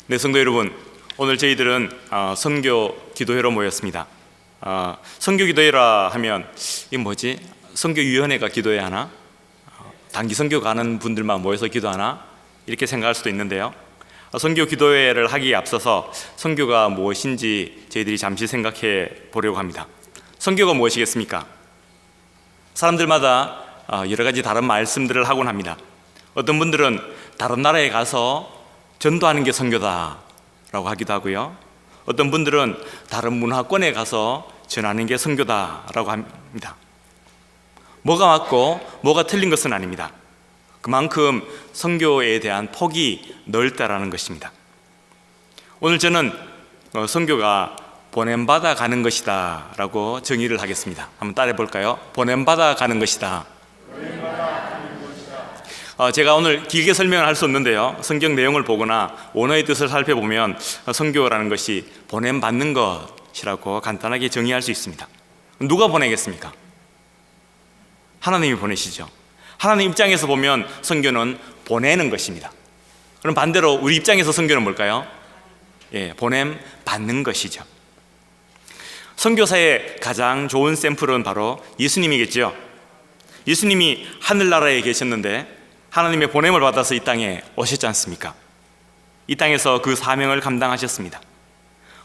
네, 성도 여러분, 오늘 저희들은 선교 기도회로 모였습니다. 선교 기도회라 하면 이게 뭐지? 선교위원회가 기도회 하나? 단기 선교 가는 분들만 모여서 기도하나? 이렇게 생각할 수도 있는데요. 선교 기도회를 하기에 앞서서 선교가 무엇인지 저희들이 잠시 생각해 보려고 합니다. 선교가 무엇이겠습니까? 사람들마다 여러 가지 다른 말씀들을 하곤 합니다. 어떤 분들은 다른 나라에 가서 전도하는 게 선교다 라고 하기도 하고요, 어떤 분들은 다른 문화권에 가서 전하는 게 선교다 라고 합니다. 뭐가 맞고 뭐가 틀린 것은 아닙니다. 그만큼 선교에 대한 폭이 넓다라는 것입니다. 오늘 저는 선교가 보냄받아 가는 것이다 라고 정의를 하겠습니다. 한번 따라해 볼까요? 보냄받아 가는 것이다. 제가 오늘 길게 설명을 할 수 없는데요, 성경 내용을 보거나 원어의 뜻을 살펴보면 선교라는 것이 보냄받는 것이라고 간단하게 정의할 수 있습니다. 누가 보내겠습니까? 하나님이 보내시죠. 하나님 입장에서 보면 선교는 보내는 것입니다. 그럼 반대로 우리 입장에서 선교는 뭘까요? 보냄 받는 것이죠. 선교사의 가장 좋은 샘플은 바로 예수님이겠죠. 예수님이 하늘나라에 계셨는데 하나님의 보냄을 받아서 이 땅에 오셨지 않습니까? 이 땅에서 그 사명을 감당하셨습니다.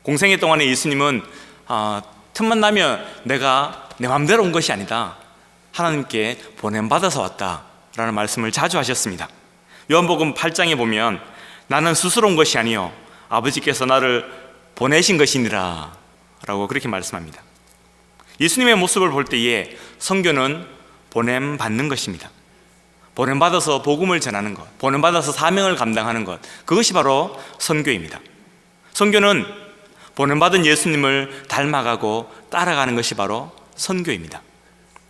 공생애 동안에 예수님은 틈만 나면 내가 내 마음대로 온 것이 아니다, 하나님께 보냄받아서 왔다라는 말씀을 자주 하셨습니다. 요한복음 8장에 보면 나는 스스로 온 것이 아니요 아버지께서 나를 보내신 것이니라 라고 그렇게 말씀합니다. 예수님의 모습을 볼 때에 선교는 보냄받는 것입니다. 보냄받아서 복음을 전하는 것, 보냄받아서 사명을 감당하는 것, 그것이 바로 선교입니다. 선교는 보냄받은 예수님을 닮아가고 따라가는 것이 바로 선교입니다.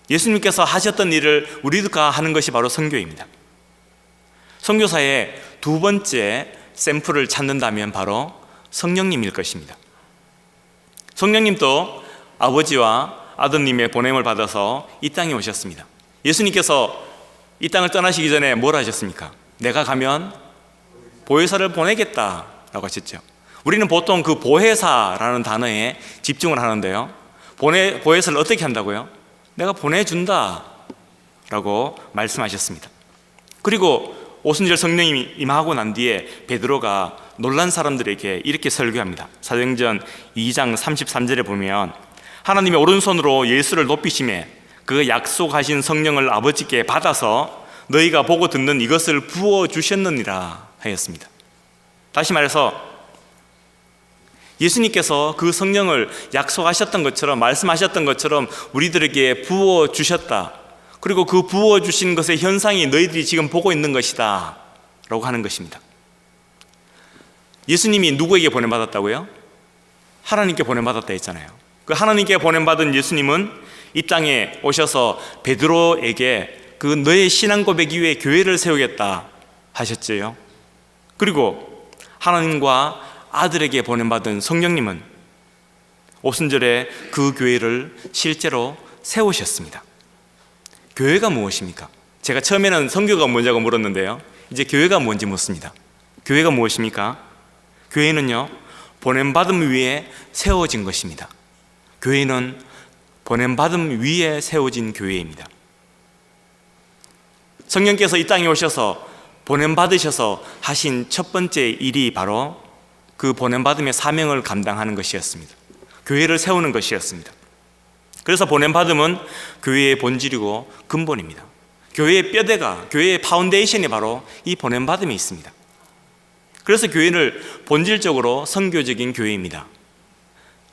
예수님께서 하셨던 일을 우리가 하는 것이 바로 선교입니다. 선교사의 두 번째 샘플을 찾는다면 바로 성령님일 것입니다. 성령님도 아버지와 아드님의 보냄을 받아서 이 땅에 오셨습니다. 예수님께서 이 땅을 떠나시기 전에 뭘 하셨습니까? 내가 가면 보혜사를 보내겠다라고 하셨죠. 우리는 보통 그 보혜사라는 단어에 집중을 하는데요, 보혜사를 어떻게 한다고요? 내가 보내준다 라고 말씀하셨습니다. 그리고 오순절 성령님이 임하고 난 뒤에 베드로가 놀란 사람들에게 이렇게 설교합니다. 사도행전 2장 33절에 보면 하나님의 오른손으로 예수를 높이시매 그 약속하신 성령을 아버지께 받아서 너희가 보고 듣는 이것을 부어주셨느니라 하였습니다. 다시 말해서 예수님께서 그 성령을 약속하셨던 것처럼, 말씀하셨던 것처럼 우리들에게 부어주셨다. 그리고 그 부어주신 것의 현상이 너희들이 지금 보고 있는 것이다 라고 하는 것입니다. 예수님이 누구에게 보냄받았다고요? 하나님께 보냄받았다 했잖아요. 그 하나님께 보냄받은 예수님은 이 땅에 오셔서 베드로에게 그 너의 신앙 고백 이후에 교회를 세우겠다 하셨지요. 그리고 하나님과 아들에게 보냄받은 성령님은 오순절에 그 교회를 실제로 세우셨습니다. 교회가 무엇입니까? 제가 처음에는 선교가 뭐냐고 물었는데요, 이제 교회가 뭔지 묻습니다. 교회가 무엇입니까? 교회는요, 보냄받음 위에 세워진 것입니다. 교회는 보냄받음 위에 세워진 교회입니다. 성령께서 이 땅에 오셔서 보냄받으셔서 하신 첫 번째 일이 바로 그 보냄받음의 사명을 감당하는 것이었습니다. 교회를 세우는 것이었습니다. 그래서 보냄받음은 교회의 본질이고 근본입니다. 교회의 뼈대가, 교회의 파운데이션이 바로 이 보냄받음에 있습니다. 그래서 교회를 본질적으로 선교적인 교회입니다.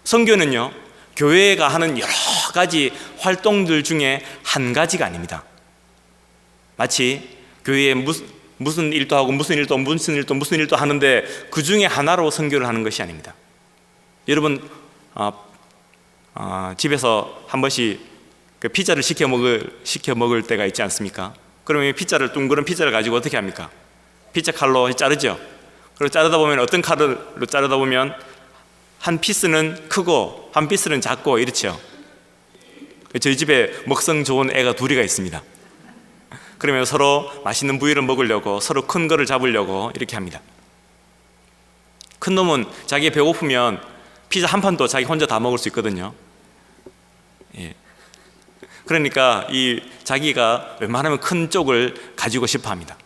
선교는요, 교회가 하는 여러 가지 활동들 중에 한 가지가 아닙니다. 마치 교회에 무슨 일도 하고 무슨 일도 하는데 그 중에 하나로 선교를 하는 것이 아닙니다. 여러분 집에서 한 번씩 그 피자를 시켜 먹을 때가 있지 않습니까? 그러면 피자를, 둥그런 피자를 가지고 어떻게 합니까? 피자 칼로 자르죠. 그리고 자르다 보면 어떤 칼로 자르다 보면 한 피스는 크고 한 피스는 작고 이렇죠. 저희 집에 먹성 좋은 애가 둘이가 있습니다. 그러면 서로 맛있는 부위를 먹으려고, 서로 큰 거를 잡으려고 이렇게 합니다. 큰 놈은 자기 배고프면 피자 한 판도 자기 혼자 다 먹을 수 있거든요. 예. 그러니까 이 자기가 웬만하면 큰 쪽을 가지고 싶어 합니다.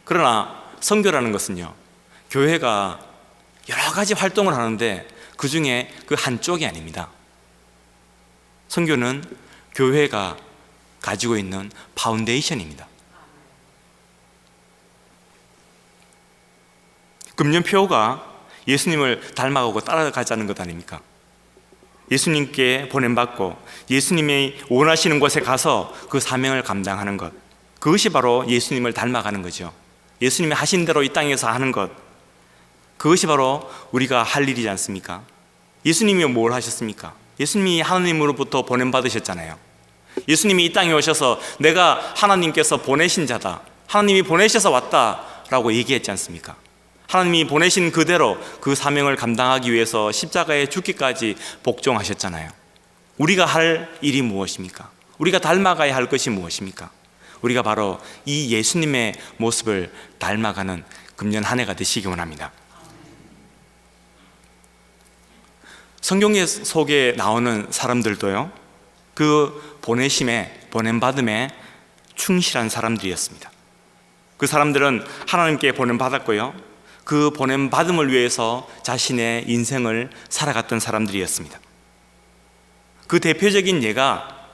그러나 선교라는 것은요, 교회가 여러 가지 활동을 하는데 그 중에 그 한쪽이 아닙니다. 선교는 교회가 가지고 있는 파운데이션입니다. 금년표가 예수님을 닮아가고 따라가자는 것 아닙니까? 예수님께 보냄받고 예수님이 원하시는 곳에 가서 그 사명을 감당하는 것, 그것이 바로 예수님을 닮아가는 거죠. 예수님이 하신 대로 이 땅에서 하는 것, 그것이 바로 우리가 할 일이지 않습니까? 예수님이 뭘 하셨습니까? 예수님이 하나님으로부터 보냄받으셨잖아요. 예수님이 이 땅에 오셔서 내가 하나님께서 보내신 자다, 하나님이 보내셔서 왔다 라고 얘기했지 않습니까? 하나님이 보내신 그대로 그 사명을 감당하기 위해서 십자가에 죽기까지 복종하셨잖아요. 우리가 할 일이 무엇입니까? 우리가 닮아가야 할 것이 무엇입니까? 우리가 바로 이 예수님의 모습을 닮아가는 금년 한 해가 되시기 원합니다. 성경 속에 나오는 사람들도요, 그 보내심에, 보냄받음에 충실한 사람들이었습니다. 그 사람들은 하나님께 보냄받았고요, 그 보냄받음을 위해서 자신의 인생을 살아갔던 사람들이었습니다. 그 대표적인 예가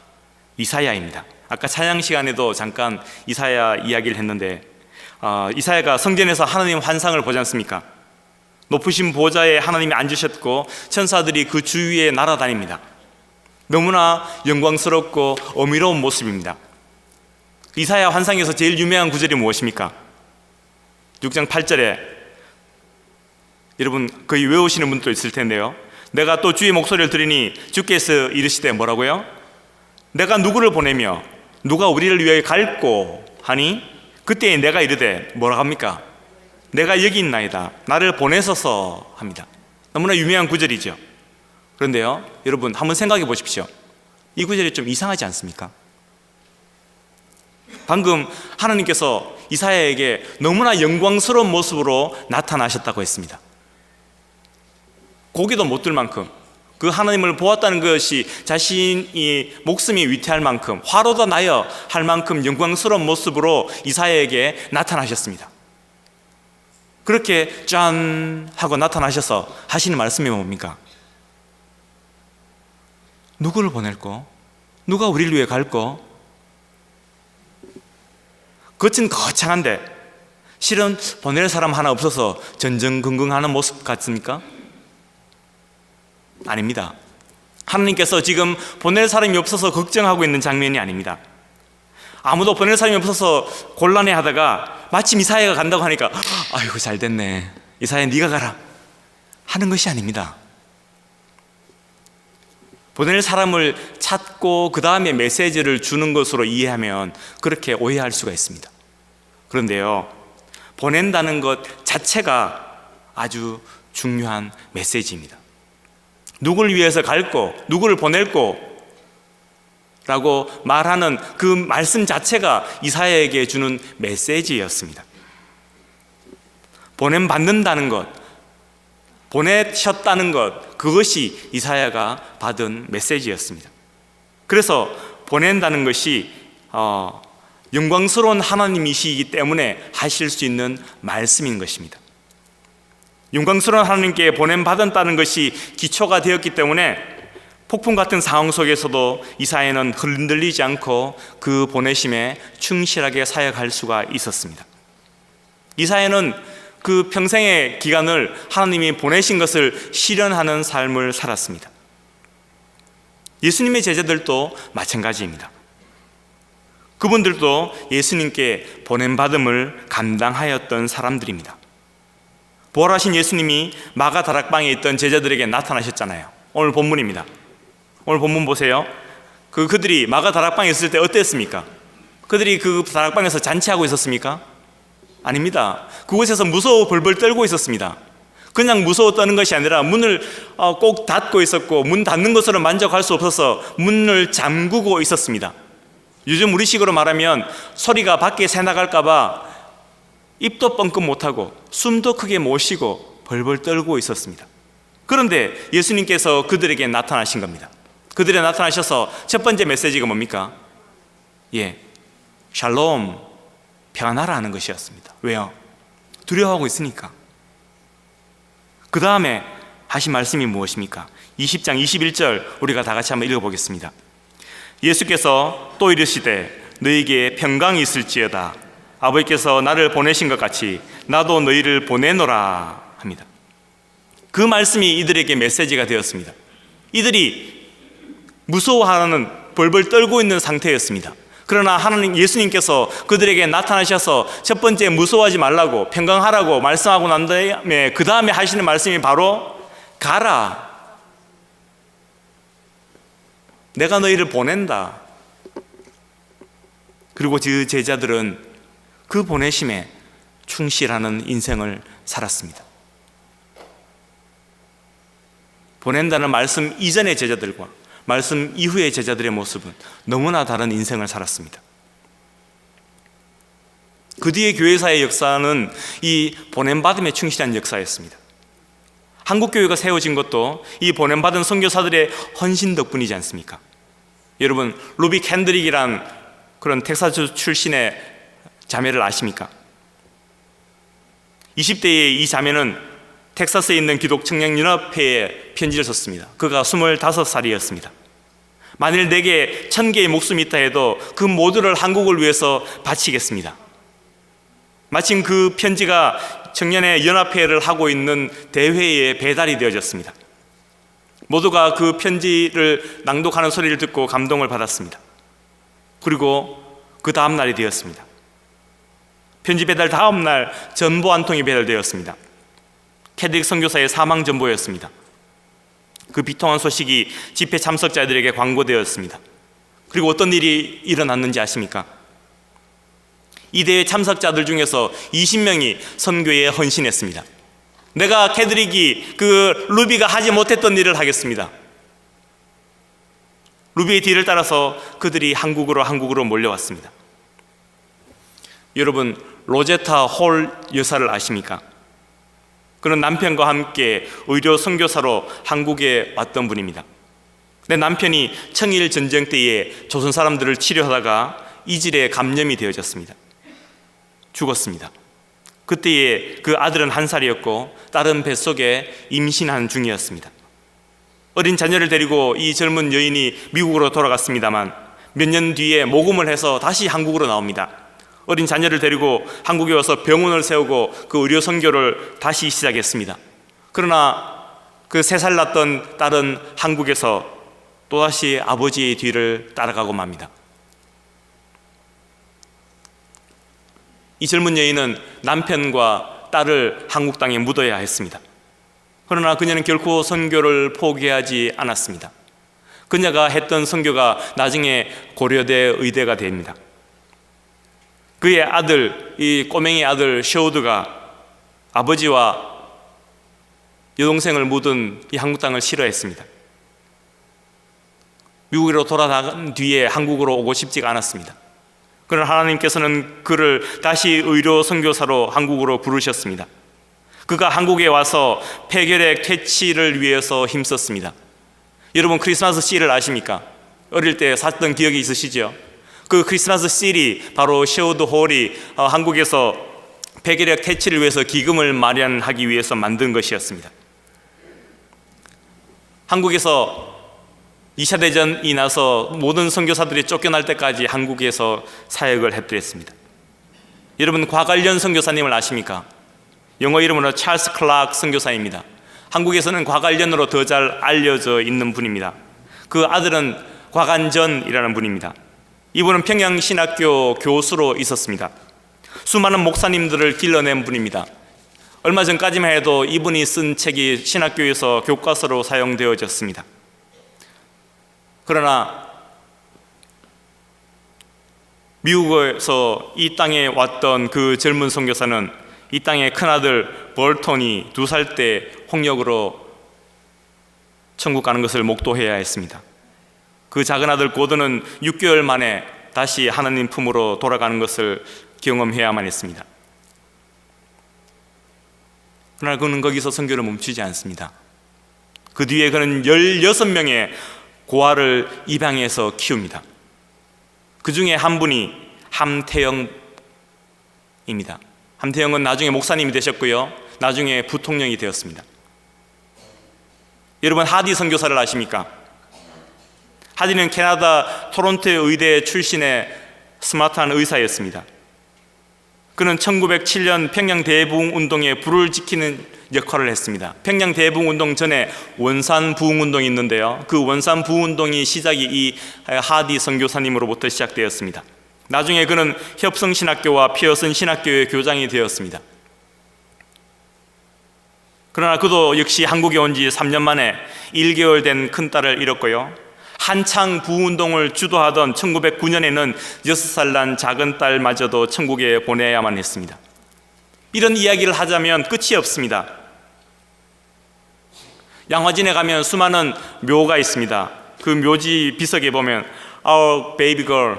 이사야입니다. 아까 찬양 시간에도 잠깐 이사야 이야기를 했는데, 이사야가 성전에서 하나님 환상을 보지 않습니까? 높으신 보좌에 하나님이 앉으셨고 천사들이 그 주위에 날아다닙니다. 너무나 영광스럽고 어미로운 모습입니다. 이사야 환상에서 제일 유명한 구절이 무엇입니까? 6장 8절에 여러분 거의 외우시는 분도 있을 텐데요, 내가 또 주의 목소리를 들으니 주께서 이르시되 뭐라고요? 내가 누구를 보내며 누가 우리를 위하여 갈고 하니 그때 내가 이르되 뭐라 합니까? 내가 여기 있나이다, 나를 보내소서 합니다. 너무나 유명한 구절이죠. 그런데요, 여러분 한번 생각해 보십시오. 이 구절이 좀 이상하지 않습니까? 방금 하나님께서 이사야에게 너무나 영광스러운 모습으로 나타나셨다고 했습니다. 고개도 못 들 만큼, 그 하나님을 보았다는 것이 자신이 목숨이 위태할 만큼, 화로도 나여 할 만큼 영광스러운 모습으로 이사야에게 나타나셨습니다. 그렇게 짠 하고 나타나셔서 하시는 말씀이 뭡니까? 누구를 보낼꼬? 누가 우리를 위해 갈꼬? 겉은 거창한데 실은 보낼 사람 하나 없어서 전전긍긍하는 모습 같습니까? 아닙니다. 하나님께서 지금 보낼 사람이 없어서 걱정하고 있는 장면이 아닙니다. 아무도 보낼 사람이 없어서 곤란해하다가 마침 이사야가 간다고 하니까 아이고 잘 됐네, 이사야 네가 가라 하는 것이 아닙니다. 보낼 사람을 찾고 그 다음에 메시지를 주는 것으로 이해하면 그렇게 오해할 수가 있습니다. 그런데요, 보낸다는 것 자체가 아주 중요한 메시지입니다. 누구를 위해서 갈고 누구를 보낼고 라고 말하는 그 말씀 자체가 이사야에게 주는 메시지였습니다. 보냄받는다는 것, 보내셨다는 것, 그것이 이사야가 받은 메시지였습니다. 그래서 보낸다는 것이 영광스러운 하나님이시기 때문에 하실 수 있는 말씀인 것입니다. 영광스러운 하나님께 보냄받았다는 것이 기초가 되었기 때문에 폭풍 같은 상황 속에서도 이사야는 흔들리지 않고 그 보내심에 충실하게 사역할 수가 있었습니다. 이사야는 그 평생의 기간을 하나님이 보내신 것을 실현하는 삶을 살았습니다. 예수님의 제자들도 마찬가지입니다. 그분들도 예수님께 보냄받음을 감당하였던 사람들입니다. 부활하신 예수님이 마가 다락방에 있던 제자들에게 나타나셨잖아요. 오늘 본문입니다. 오늘 본문 보세요. 그들이 마가 다락방에 있을 때 어땠습니까? 그들이 그 다락방에서 잔치하고 있었습니까? 아닙니다. 그곳에서 무서워 벌벌 떨고 있었습니다. 그냥 무서워 떠는 것이 아니라 문을 꼭 닫고 있었고, 문 닫는 것으로 만족할 수 없어서 문을 잠그고 있었습니다. 요즘 우리식으로 말하면 소리가 밖에 새나갈까 봐 입도 뻥끗 못하고 숨도 크게 못 쉬고 벌벌 떨고 있었습니다. 그런데 예수님께서 그들에게 나타나신 겁니다. 그들에 나타나셔서 첫 번째 메시지가 뭡니까? 샬롬, 평안하라는 것이었습니다. 왜요? 두려워하고 있으니까. 그 다음에 하신 말씀이 무엇입니까? 20장 21절 우리가 다 같이 한번 읽어보겠습니다. 예수께서 또 이르시되 너희에게 평강이 있을지어다. 아버지께서 나를 보내신 것 같이 나도 너희를 보내노라 합니다. 그 말씀이 이들에게 메시지가 되었습니다. 이들이 무서워하는, 벌벌 떨고 있는 상태였습니다. 그러나 하나님, 예수님께서 그들에게 나타나셔서 첫 번째 무서워하지 말라고, 평강하라고 말씀하고 난 다음에 그 다음에 하시는 말씀이 바로 가라, 내가 너희를 보낸다. 그리고 그 제자들은 그 보내심에 충실하는 인생을 살았습니다. 보낸다는 말씀 이전의 제자들과 말씀 이후의 제자들의 모습은 너무나 다른 인생을 살았습니다. 그 뒤에 교회사의 역사는 이 보냄받음에 충실한 역사였습니다. 한국교회가 세워진 것도 이 보냄받은 선교사들의 헌신 덕분이지 않습니까? 여러분, 루비 캔드릭이란 그런 텍사스 출신의 자매를 아십니까? 20대의 이 자매는 텍사스에 있는 기독청년연합회에 편지를 썼습니다. 그가 25살이었습니다. 만일 내게 1000개의 목숨이 있다 해도 그 모두를 한국을 위해서 바치겠습니다. 마침 그 편지가 청년의 연합회를 하고 있는 대회에 배달이 되어졌습니다. 모두가 그 편지를 낭독하는 소리를 듣고 감동을 받았습니다. 그리고 그 다음 날이 되었습니다. 편지 배달 다음 날 전보 한 통이 배달되었습니다. 캐드릭 선교사의 사망 전보였습니다. 그 비통한 소식이 집회 참석자들에게 광고되었습니다. 그리고 어떤 일이 일어났는지 아십니까? 이 대회 참석자들 중에서 20명이 선교에 헌신했습니다. 내가 캐드릭이 그 루비가 하지 못했던 일을 하겠습니다. 루비의 뒤를 따라서 그들이 한국으로 몰려왔습니다. 여러분, 로제타 홀 여사를 아십니까? 그는 남편과 함께 의료 선교사로 한국에 왔던 분입니다. 내 남편이 청일 전쟁 때에 조선 사람들을 치료하다가 이질에 감염이 되어졌습니다. 죽었습니다. 그때에 그 아들은 1살이었고 딸은 뱃속에 임신한 중이었습니다. 어린 자녀를 데리고 이 젊은 여인이 미국으로 돌아갔습니다만 몇 년 뒤에 모금을 해서 다시 한국으로 나옵니다. 어린 자녀를 데리고 한국에 와서 병원을 세우고 그 의료 선교를 다시 시작했습니다. 그러나 그 3살 낳던 딸은 한국에서 또다시 아버지의 뒤를 따라가고 맙니다. 이 젊은 여인은 남편과 딸을 한국 땅에 묻어야 했습니다. 그러나 그녀는 결코 선교를 포기하지 않았습니다. 그녀가 했던 선교가 나중에 고려대 의대가 됩니다. 그의 아들, 이 꼬맹이 아들 셔우드가 아버지와 여동생을 묻은 이 한국 땅을 싫어했습니다. 미국으로 돌아간 뒤에 한국으로 오고 싶지가 않았습니다. 그러나 하나님께서는 그를 다시 의료 선교사로 한국으로 부르셨습니다. 그가 한국에 와서 폐결핵 퇴치를 위해서 힘썼습니다. 여러분, 크리스마스 씨를 아십니까? 어릴 때 샀던 기억이 있으시죠? 그 크리스마스 씨리 바로 셔우드 홀이 한국에서 폐결핵 퇴치를 위해서 기금을 마련하기 위해서 만든 것이었습니다. 한국에서 2차 대전이 나서 모든 선교사들이 쫓겨날 때까지 한국에서 사역을 했더랬습니다. 여러분, 과관련 선교사님을 아십니까? 영어 이름으로 찰스 클락 선교사입니다. 한국에서는 과관련으로 더 잘 알려져 있는 분입니다. 그 아들은 과관전이라는 분입니다. 이분은 평양신학교 교수로 있었습니다. 수많은 목사님들을 길러낸 분입니다. 얼마 전까지만 해도 이분이 쓴 책이 신학교에서 교과서로 사용되어졌습니다. 그러나 미국에서 이 땅에 왔던 그 젊은 선교사는 이 땅의 큰아들 벌톤이 2살 때 홍역으로 천국 가는 것을 목도해야 했습니다. 그 작은 아들 고든은 6개월 만에 다시 하나님 품으로 돌아가는 것을 경험해야만 했습니다. 그러나 그는 거기서 선교를 멈추지 않습니다. 그 뒤에 그는 16명의 고아를 입양해서 키웁니다. 그 중에 한 분이 함태영입니다. 함태영은 나중에 목사님이 되셨고요, 나중에 부통령이 되었습니다. 여러분, 하디 선교사를 아십니까? 하디는 캐나다 토론토 의대 출신의 스마트한 의사였습니다. 그는 1907년 평양 대부흥 운동에 불을 지키는 역할을 했습니다. 평양 대부흥 운동 전에 원산 부흥 운동이 있는데요, 그 원산 부흥 운동이 시작이 이 하디 선교사님으로부터 시작되었습니다. 나중에 그는 협성 신학교와 피어슨 신학교의 교장이 되었습니다. 그러나 그도 역시 한국에 온 지 3년 만에 1개월 된 큰딸을 잃었고요, 한창 부운동을 주도하던 1909년에는 6살 난 작은 딸마저도 천국에 보내야만 했습니다. 이런 이야기를 하자면 끝이 없습니다. 양화진에 가면 수많은 묘가 있습니다. 그 묘지 비석에 보면 Our baby girl,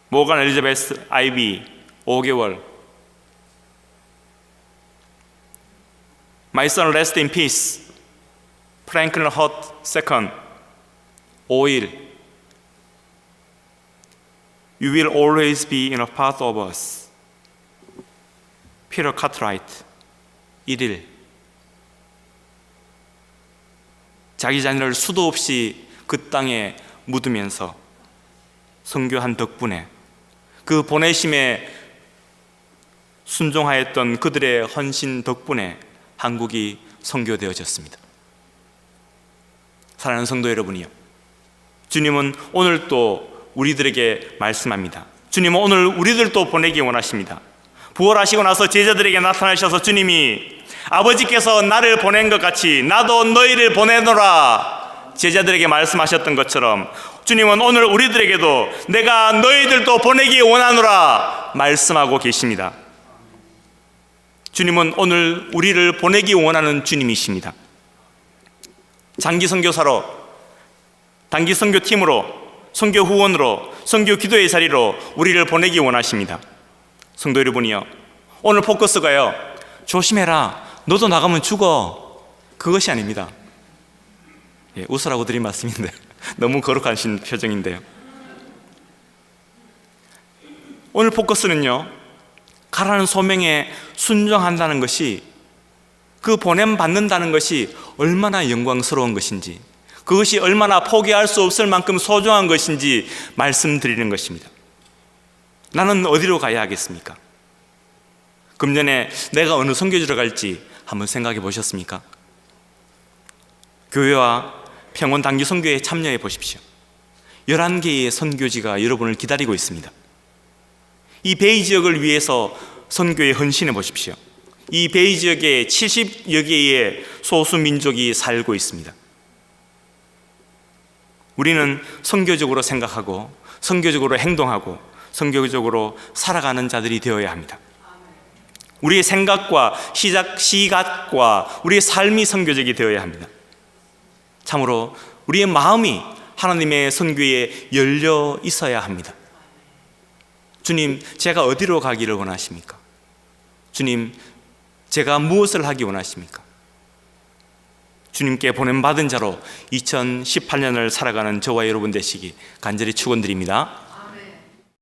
모건 엘리자베스 아이비 5개월, My son rest in peace, 프랭클린 헛 세컨드 5일, You will always be in a part of us, 피터 카트라이트 1일. 자기 자녀를 수도 없이 그 땅에 묻으면서 선교한 덕분에, 그 보내심에 순종하였던 그들의 헌신 덕분에 한국이 선교되어졌습니다. 사랑하는 성도 여러분이요, 주님은 오늘 또 우리들에게 말씀합니다. 주님은 오늘 우리들 또 보내기 원하십니다. 부활하시고 나서 제자들에게 나타나셔서 주님이 아버지께서 나를 보낸 것 같이 나도 너희를 보내노라 제자들에게 말씀하셨던 것처럼, 주님은 오늘 우리들에게도 내가 너희들도 보내기 원하노라 말씀하고 계십니다. 주님은 오늘 우리를 보내기 원하는 주님이십니다. 장기 선교사로, 단기 선교팀으로, 선교 후원으로, 선교 기도의 자리로 우리를 보내기 원하십니다. 성도 여러분이요, 오늘 포커스가요, 조심해라, 너도 나가면 죽어, 그것이 아닙니다. 웃으라고 드린 말씀인데 너무 거룩하신 표정인데요, 오늘 포커스는요, 가라는 소명에 순종한다는 것이, 그 보냄 받는다는 것이 얼마나 영광스러운 것인지, 그것이 얼마나 포기할 수 없을 만큼 소중한 것인지 말씀드리는 것입니다. 나는 어디로 가야 하겠습니까? 금년에 내가 어느 선교지로 갈지 한번 생각해 보셨습니까? 교회와 평원 단기 선교에 참여해 보십시오. 11개의 선교지가 여러분을 기다리고 있습니다. 이 베이 지역을 위해서 선교에 헌신해 보십시오. 이 베이 지역에 70여 개의 소수 민족이 살고 있습니다. 우리는 선교적으로 생각하고 선교적으로 행동하고 선교적으로 살아가는 자들이 되어야 합니다. 우리의 생각과 시각과 우리의 삶이 선교적이 되어야 합니다. 참으로 우리의 마음이 하나님의 선교에 열려 있어야 합니다. 주님, 제가 어디로 가기를 원하십니까? 주님, 제가 무엇을 하기 원하십니까? 주님께 보냄받은 자로 2018년을 살아가는 저와 여러분 되시기 간절히 축원드립니다.